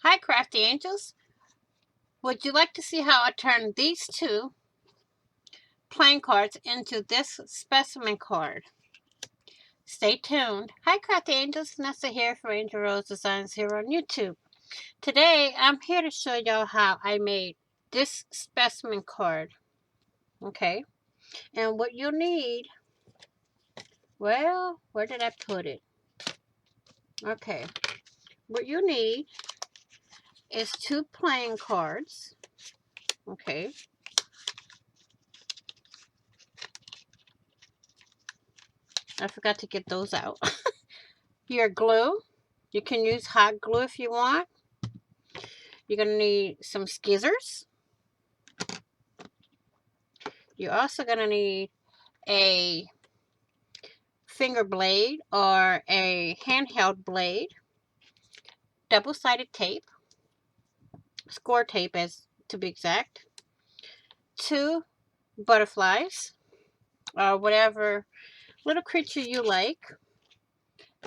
Hi, Crafty Angels. Would you like to see how I turn these two playing cards into this specimen card? Stay tuned. Hi, Crafty Angels. Nessa here for Angel Rose Designs here on YouTube. Today, I'm here to show y'all how I made this specimen card. Okay? And what you'll need, well, where did I put it? Okay. What you need is two playing cards. Okay? I forgot to get those out. Your glue. You can use hot glue if you want. You're going to need some scissors. You're also going to need a finger blade or a handheld blade, double-sided tape, score tape as to be exact, two butterflies or whatever little creature you like,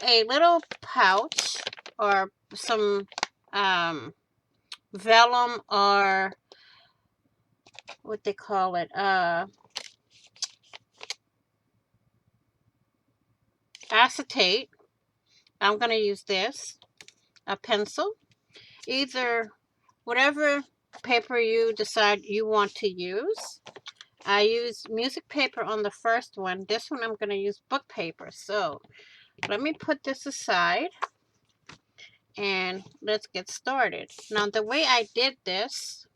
a little pouch or some vellum or what they call it, acetate. I'm going to use this, a pencil, either whatever paper you decide you want to use. I use music paper on the first one. This one I'm going to use book paper. So let me put this aside and let's get started. Now the way I did this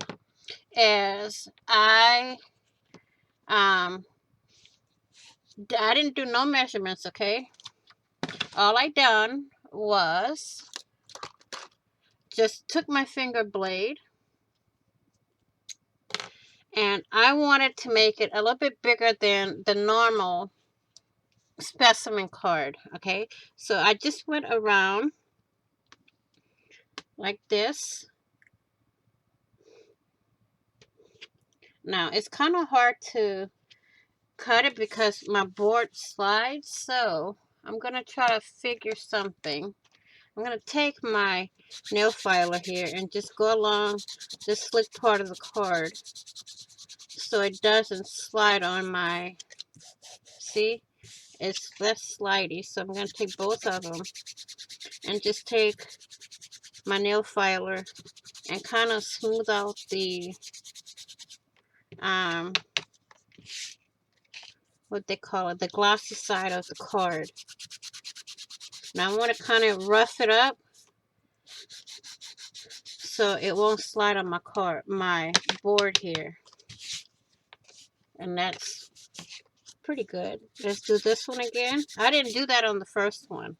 is I didn't do no measurements, okay? All I done was just took my finger blade and I wanted to make it a little bit bigger than the normal specimen card. Okay, so I just went around like this. Now it's kind of hard to cut it because my board slides, so I'm gonna try to figure something. I'm gonna take my nail filer here and just go along this slick part of the card so it doesn't slide on my, see, it's less slidey. So I'm going to take both of them and just take my nail filer and kind of smooth out the what they call it, the glossy side of the card. Now I want to kind of rough it up so it won't slide on my board here. And that's pretty good. Let's do this one again. I didn't do that on the first one,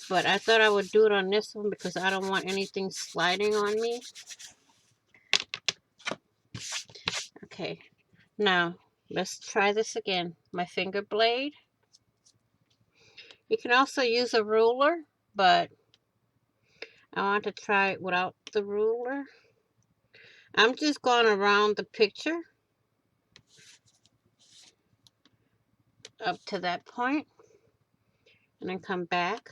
but I thought I would do it on this one because I don't want anything sliding on me. Okay, now let's try this again. My finger blade. You can also use a ruler, but I want to try it without the ruler. I'm just going around the picture up to that point and then come back.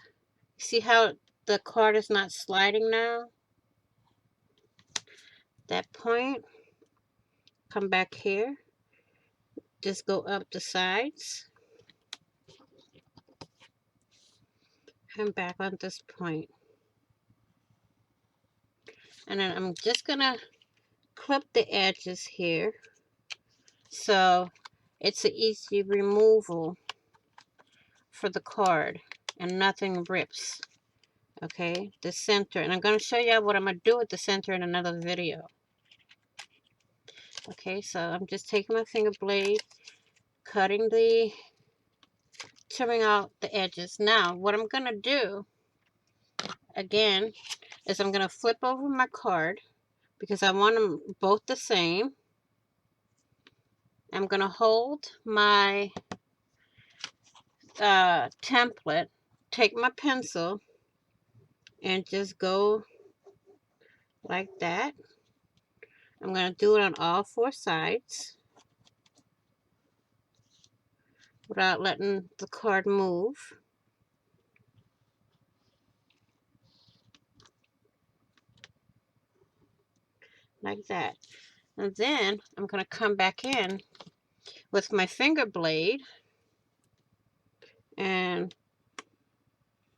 See how the card is not sliding now? That point, come back here, just go up the sides and back on this point. And then I'm just gonna clip the edges here so it's an easy removal for the card and nothing rips. Okay, the center, and I'm going to show you what I'm going to do with the center in another video. Okay, so I'm just taking my finger blade, trimming out the edges. Now what I'm going to do again is I'm going to flip over my card because I want them both the same. I'm going to hold my template, take my pencil and just go like that. I'm going to do it on all four sides without letting the card move. like that. And then I'm going to come back in with my finger blade and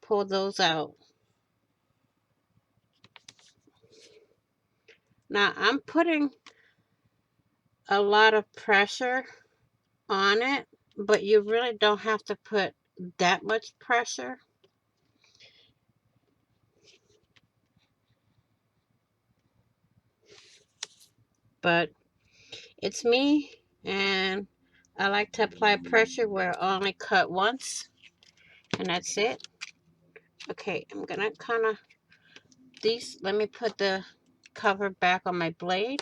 pull those out. Now I'm putting a lot of pressure on it, but you really don't have to put that much pressure. But it's me, and I like to apply pressure where I only cut once, and that's it. Okay, I'm gonna kind of let me put the cover back on my blade,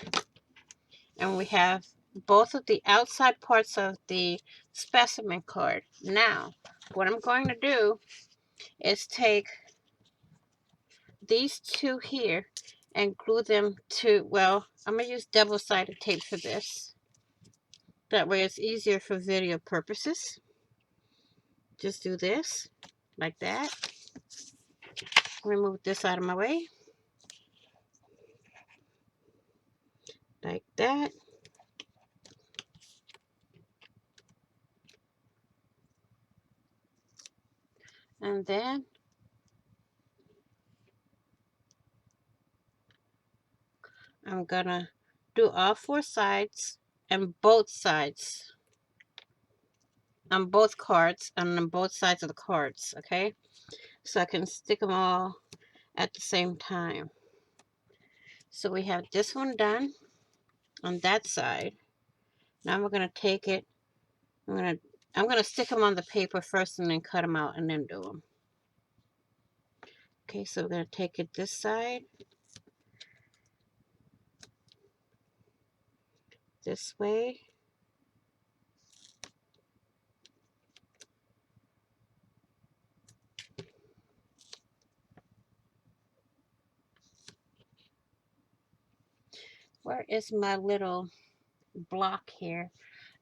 and we have both of the outside parts of the specimen card. Now, what I'm going to do is take these two here and glue them to, well, I'm going to use double-sided tape for this. That way it's easier for video purposes. Just do this, like that. Remove this out of my way. Like that. And then I'm gonna do all four sides and both sides on both cards and on both sides of the cards, okay? So I can stick them all at the same time. So we have this one done on that side. Now we're gonna take it. I'm gonna stick them on the paper first and then cut them out and then do them. Okay, so we're gonna take it this side, this way. Where is my little block here?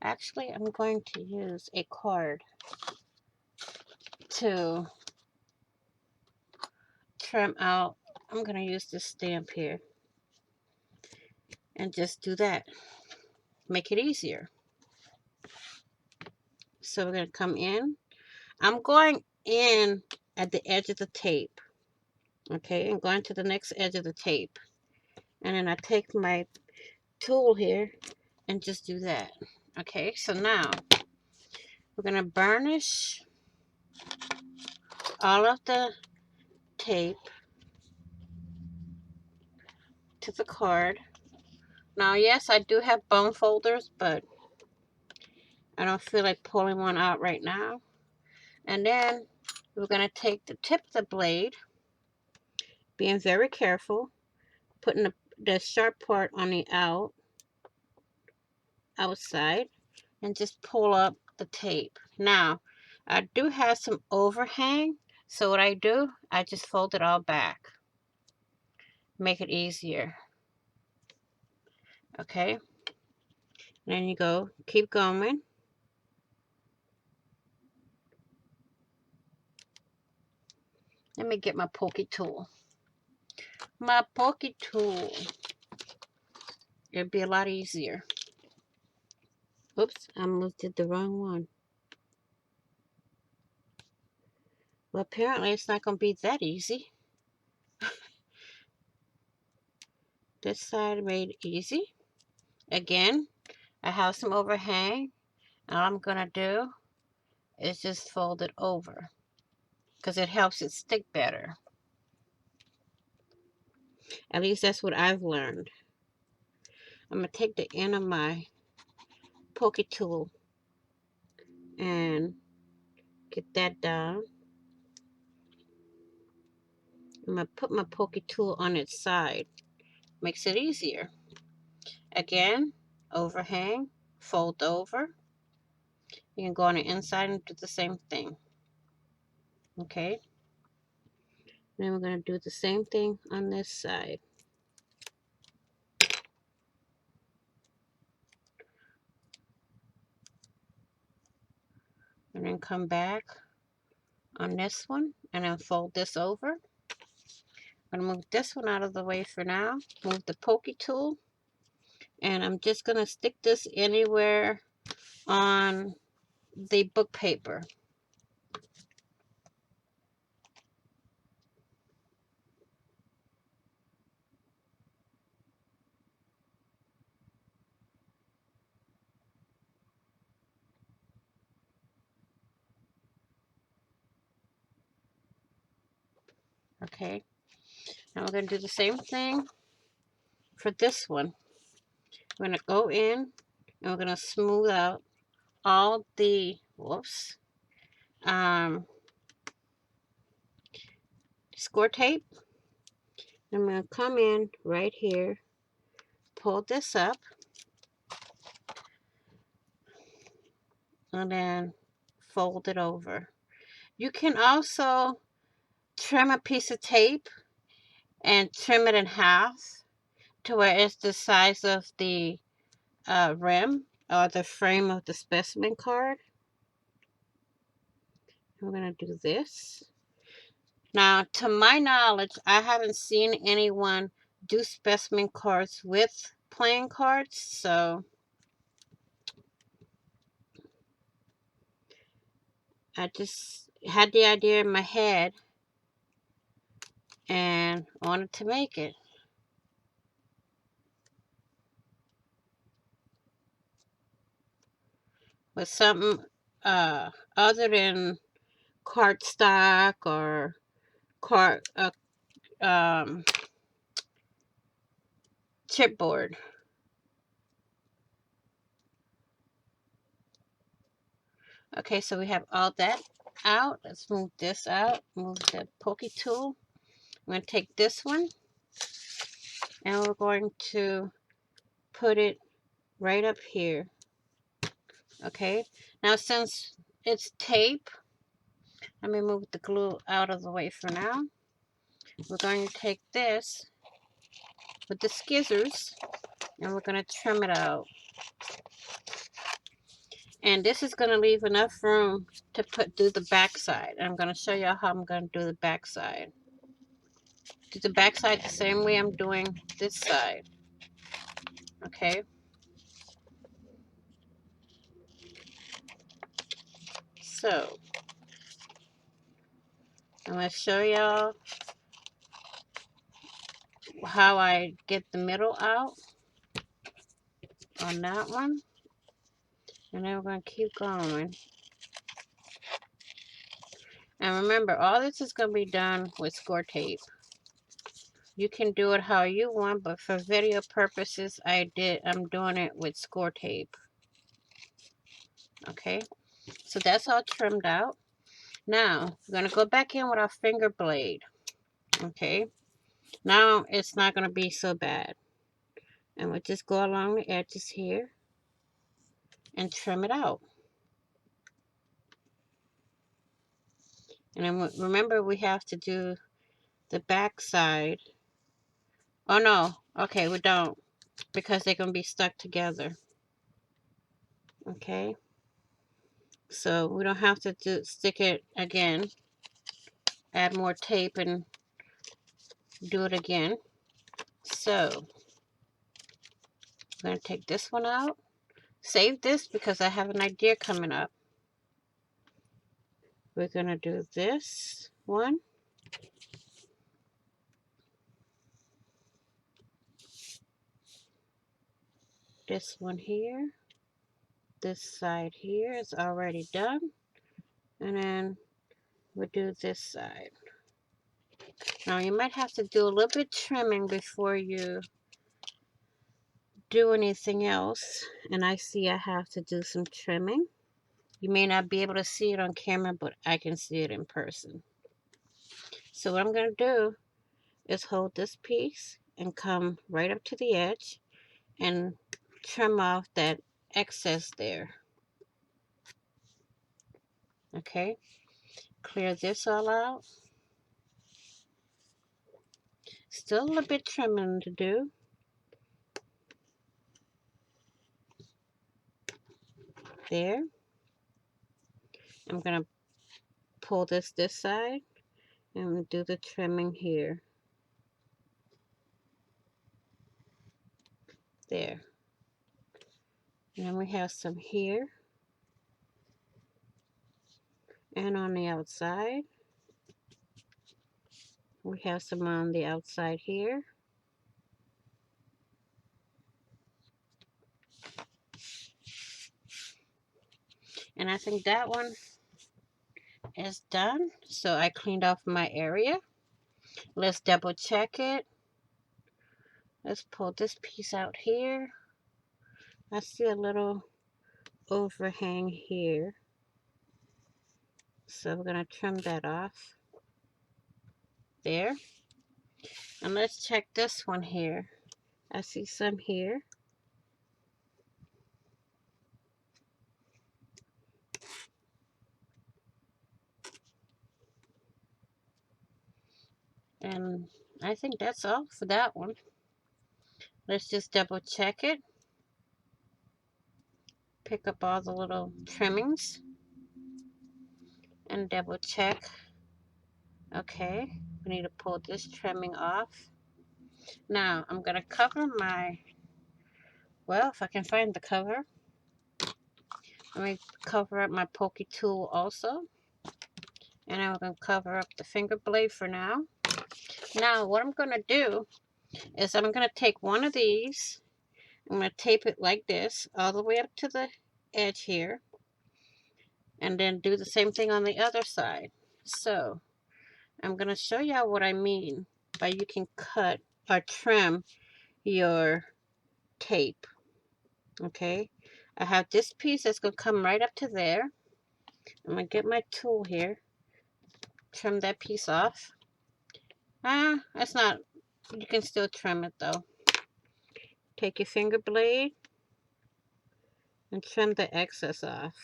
Actually, I'm going to use a card to trim out. I'm going to use this stamp here and just do that. Make it easier. So we're going to come in. I'm going in at the edge of the tape. Okay, I'm going to the next edge of the tape. And then I take my tool here and just do that. Okay, so now we're going to burnish all of the tape to the card. Now, yes, I do have bone folders, but I don't feel like pulling one out right now. And then we're going to take the tip of the blade, being very careful, putting the sharp part on the outside, and just pull up the tape. Now, I do have some overhang, so what I do, I just fold it all back. Make it easier. Okay? And then you go, keep going. Let me get my pokey tool. My pokey tool. It'd be a lot easier. Oops, I moved it the wrong one. Well, apparently it's not going to be that easy. This side made easy. Again, I have some overhang. And all I'm going to do is just fold it over, because it helps it stick better. At least that's what I've learned. I'm going to take the end of my pokey tool and get that down. I'm going to put my pokey tool on its side. Makes it easier. Again, overhang, fold over. You can go on the inside and do the same thing. Okay. Then we're going to do the same thing on this side. And then come back on this one and then fold this over. I'm going to move this one out of the way for now. Move the pokey tool And I'm just going to stick this anywhere on the book paper. Okay, now we're going to do the same thing for this one. We're going to go in and we're going to smooth out all the, whoops, score tape. I'm going to come in right here, pull this up, and then fold it over. You can also trim a piece of tape and trim it in half to where it's the size of the rim or the frame of the specimen card. I'm going to do this. Now, to my knowledge, I haven't seen anyone do specimen cards with playing cards, so I just had the idea in my head and wanted to make it. With something other than cardstock or um, chipboard. Okay, so we have all that out. Let's move this out. Move the pokey tool. I'm going to take this one and we're going to put it right up here. Okay, now since it's tape, let me move the glue out of the way for now. We're going to take this with the scissors and we're going to trim it out. And this is going to leave enough room to do the back side. I'm going to show you how I'm going to do the back side. Do the back side the same way I'm doing this side. Okay. So, I'm going to show y'all how I get the middle out on that one. And then we're going to keep going. And remember, all this is going to be done with score tape. You can do it how you want, but for video purposes, I'm doing it with score tape. Okay, so that's all trimmed out. Now, we're going to go back in with our finger blade. Okay, now it's not going to be so bad. And we'll just go along the edges here and trim it out. And then remember, we have to do the back side. Oh no, okay, we don't, because they're going to be stuck together. Okay, so we don't have to stick it again, add more tape and do it again. So I'm going to take this one out, save this because I have an idea coming up. We're going to do this one, this one here, this side here is already done, and then we'll do this side. Now you might have to do a little bit trimming before you do anything else, and I see I have to do some trimming. You may not be able to see it on camera, but I can see it in person. So what I'm going to do is hold this piece and come right up to the edge and trim off that excess there. Okay, clear this all out. Still a little bit trimming to do. There. I'm going to pull this side and do the trimming here. There. And then we have some here and on the outside. We have some on the outside here. And I think that one is done. So I cleaned off my area. Let's double check it. Let's pull this piece out here. I see a little overhang here. So we're going to trim that off. There. And let's check this one here. I see some here. And I think that's all for that one. Let's just double check it. Pick up all the little trimmings and double check. Okay, we need to pull this trimming off. Now I'm going to cover my, well, if I can find the cover. Let me cover up my pokey tool also. And I'm going to cover up the finger blade for now. Now what I'm going to do is I'm going to take one of these. I'm going to tape it like this all the way up to the edge here. And then do the same thing on the other side. So I'm going to show y'all what I mean by you can cut or trim your tape. Okay, I have this piece that's going to come right up to there. I'm going to get my tool here, trim that piece off. That's not, you can still trim it though. Take your finger blade and trim the excess off.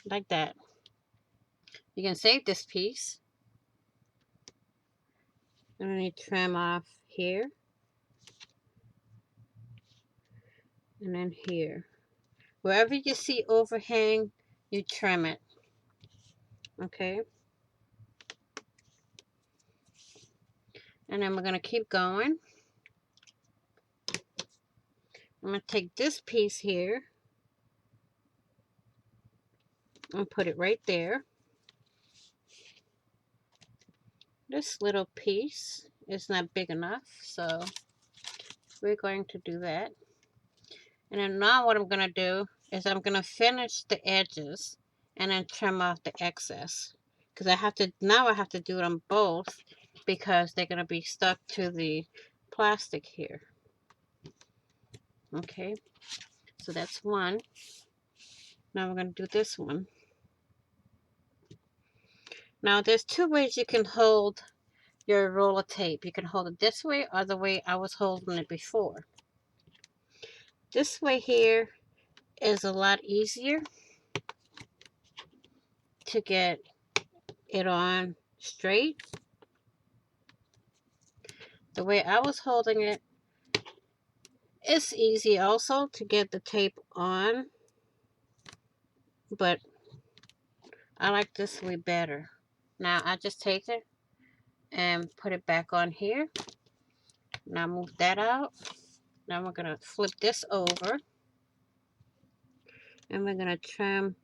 Like that. You can save this piece. And then you trim off here. And then here. Wherever you see overhang, you trim it. Okay. And then we're going to keep going. I'm going to take this piece here and put it right there. This little piece is not big enough, so we're going to do that. And then now what I'm going to do is I'm going to finish the edges and then trim off the excess. Because I have to do it on both because they're going to be stuck to the plastic here. Okay, so that's one. Now we're going to do this one. Now there's two ways you can hold your roll of tape. You can hold it this way or the way I was holding it before. This way here is a lot easier to get it on straight. The way I was holding it, it's easy also to get the tape on, but I like this way better. Now I just take it and put it back on here. Now move that out. Now we're going to flip this over and we're going to trim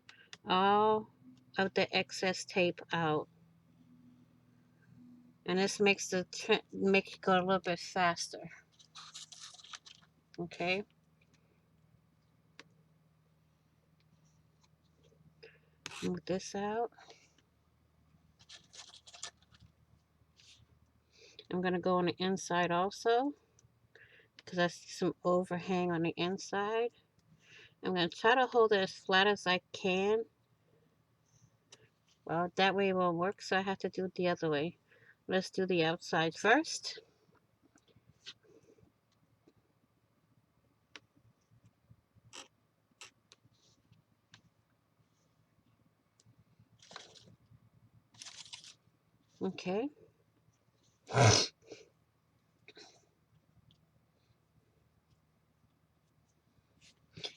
all of the excess tape out. And this makes the make it go a little bit faster. Okay. Move this out. I'm going to go on the inside also because I see some overhang on the inside. I'm going to try to hold it as flat as I can. Well, that way it won't work, so I have to do it the other way. Let's do the outside first. Okay.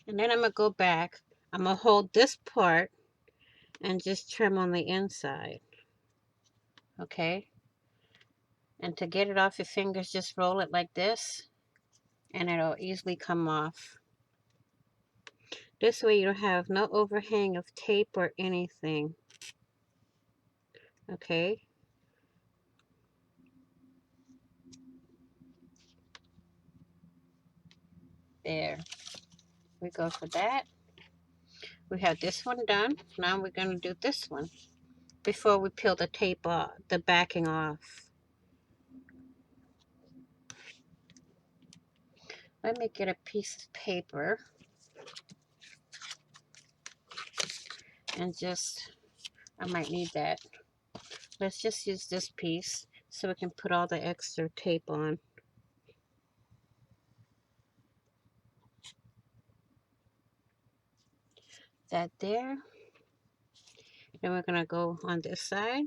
And then I'm going to go back. I'm going to hold this part and just trim on the inside. Okay. And to get it off your fingers, just roll it like this. And it'll easily come off. This way you don't have no overhang of tape or anything. Okay. There. We go for that. We have this one done. Now we're going to do this one before we peel the tape off, the backing off. Let me get a piece of paper and just, I might need that. Let's just use this piece so we can put all the extra tape on. That there. Then we're going to go on this side.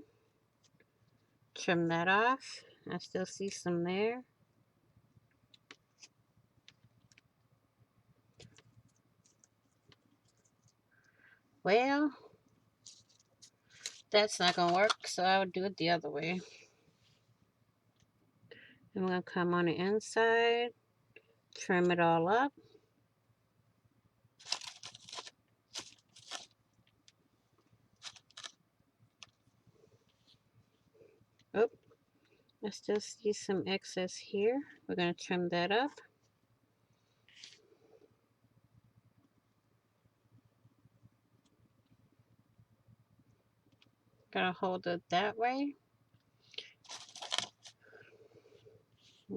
Trim that off. I still see some there. Well, that's not going to work, so I'll do it the other way. And we're going to come on the inside, trim it all up. Oh, I still see some excess here. We're going to trim that up. Gonna hold it that way.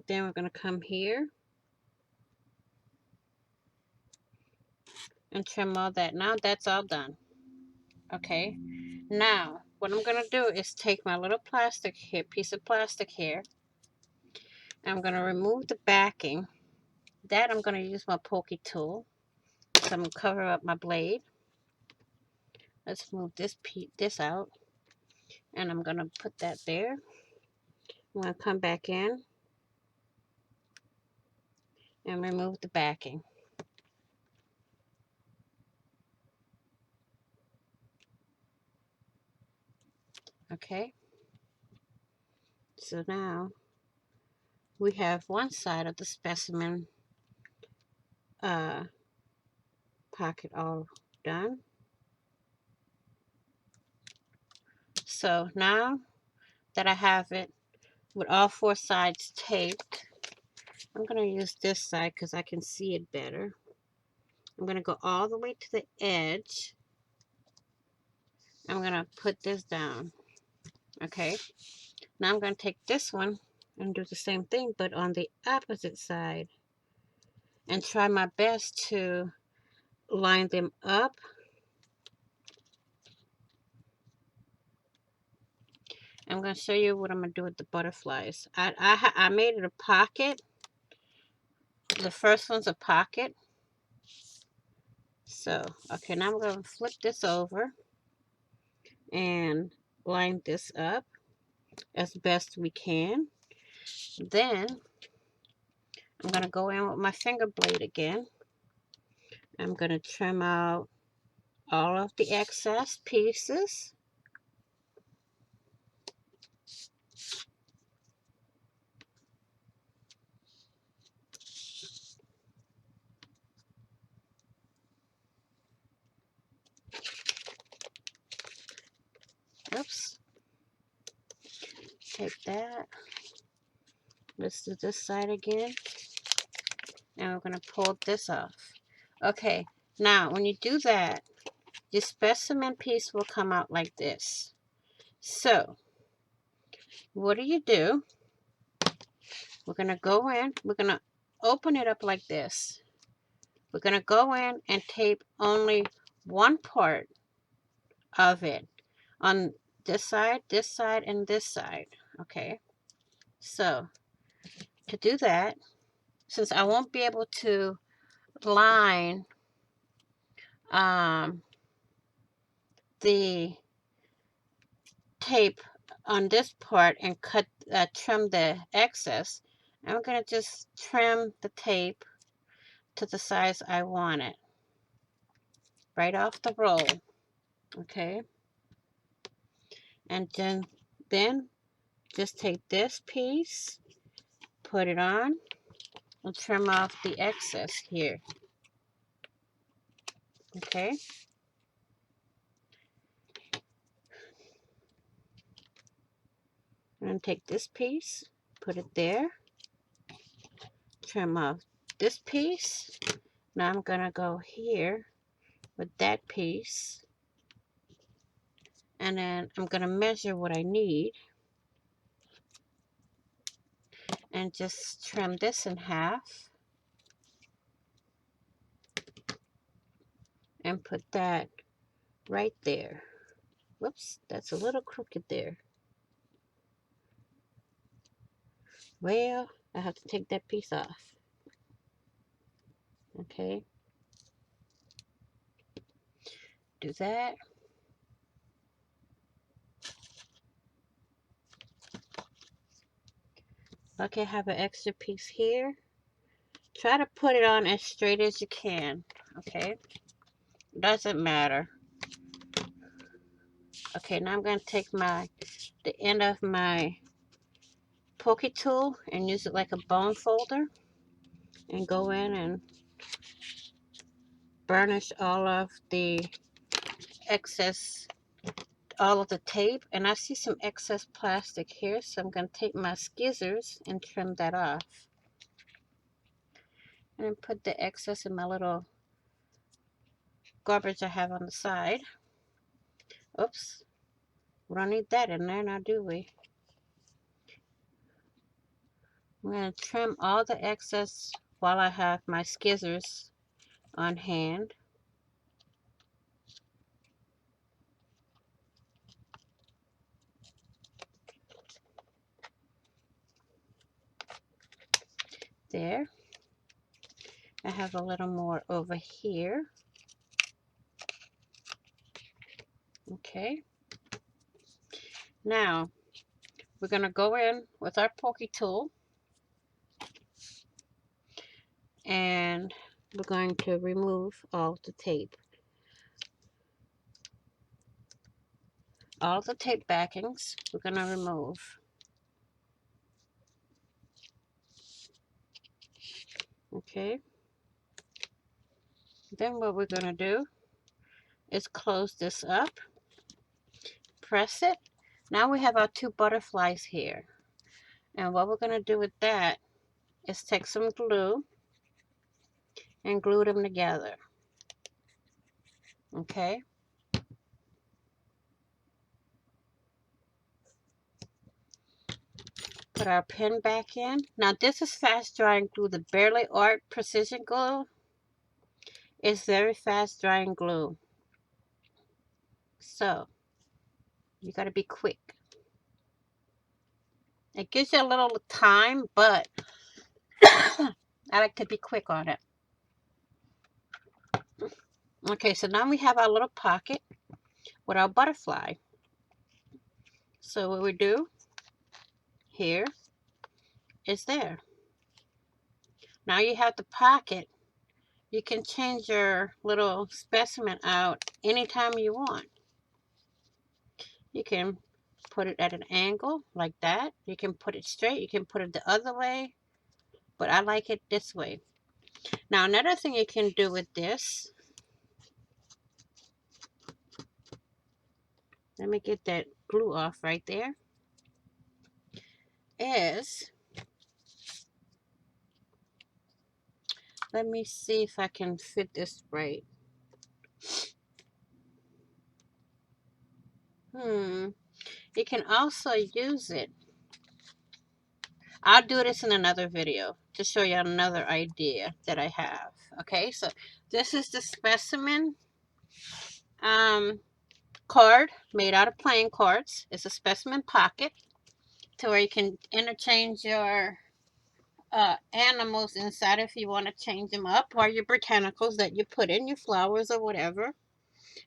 Then we're gonna come here and trim all that. Now that's all done. Okay. Now what I'm gonna do is take my little plastic here, piece of plastic here. I'm gonna remove the backing. That I'm gonna use my pokey tool. So I'm gonna cover up my blade. Let's move this out, and I'm gonna put that there. I'm gonna come back in and remove the backing. Okay. So now we have one side of the specimen pocket all done. So now that I have it with all four sides taped, I'm going to use this side because I can see it better. I'm going to go all the way to the edge. I'm going to put this down. Okay. Now I'm going to take this one and do the same thing, but on the opposite side, and try my best to line them up. I'm going to show you what I'm going to do with the butterflies. I made it a pocket. The first one's a pocket. So, okay, now I'm going to flip this over and line this up as best we can. Then, I'm going to go in with my finger blade again. I'm going to trim out all of the excess pieces. Oops. Take that. Let's do this side again. And we're going to pull this off. Okay, now when you do that, the specimen piece will come out like this. So, what do? We're going to go in, we're going to open it up like this. We're going to go in and tape only one part of it on this side, and this side. Okay, so to do that, since I won't be able to line the tape on this part and trim the excess, I'm going to just trim the tape to the size I want it right off the roll. Okay, and then just take this piece, put it on, and trim off the excess here. Okay. I'm going to take this piece, put it there, trim off this piece. Now I'm going to go here with that piece, and then I'm going to measure what I need and just trim this in half and put that right there. Whoops, that's a little crooked there. Well, I have to take that piece off. Okay, do that. Okay, I have an extra piece here. Try to put it on as straight as you can. Okay, doesn't matter. Okay, now I'm going to take the end of my pokey tool and use it like a bone folder and go in and burnish all of the excess, all of the tape. And I see some excess plastic here, so I'm going to take my scissors and trim that off. And then put the excess in my little garbage I have on the side. Oops, we don't need that in there now, do we? I'm going to trim all the excess while I have my scissors on hand. There. I have a little more over here. Okay. Now, we're going to go in with our pokey tool and we're going to remove all the tape. All the tape backings we're going to remove. Okay. Then what we're going to do is close this up, press it. Now we have our two butterflies here. And what we're going to do with that is take some glue and glue them together. Okay. Put our pen back in. Now this is fast drying glue. The Barely Art Precision Glue is very fast drying glue. So you got to be quick. It gives you a little time, but I like to be quick on it. Okay, so now we have our little pocket with our butterfly. So what we do here is there. Now you have the pocket. You can change your little specimen out anytime you want. You can put it at an angle like that. You can put it straight. You can put it the other way. But I like it this way. Now another thing you can do with this. Let me get that glue off right there. Is, let me see if I can fit this right. You can also use it. I'll do this in another video to show you another idea that I have. Okay, so this is the Specimen card made out of playing cards. It's a Specimen pocket to where you can interchange your animals inside if you want to change them up, or your botanicals that you put in, your flowers or whatever.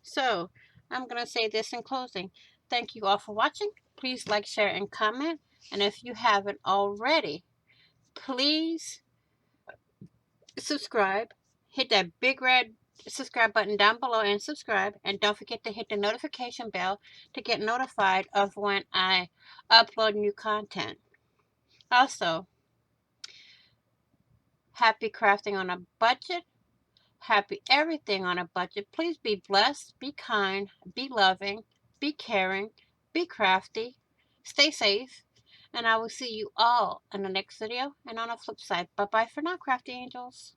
So I'm going to say this in closing. Thank you all for watching. Please like, share, and comment. And if you haven't already, please subscribe. Hit that big red subscribe button down below and subscribe. And don't forget to hit the notification bell to get notified of when I upload new content. Also, happy crafting on a budget. happy, everything on a budget. Please be blessed, be kind, be loving, be caring, be crafty, stay safe, and I will see you all in the next video and on the flip side. Bye bye for now, crafty angels.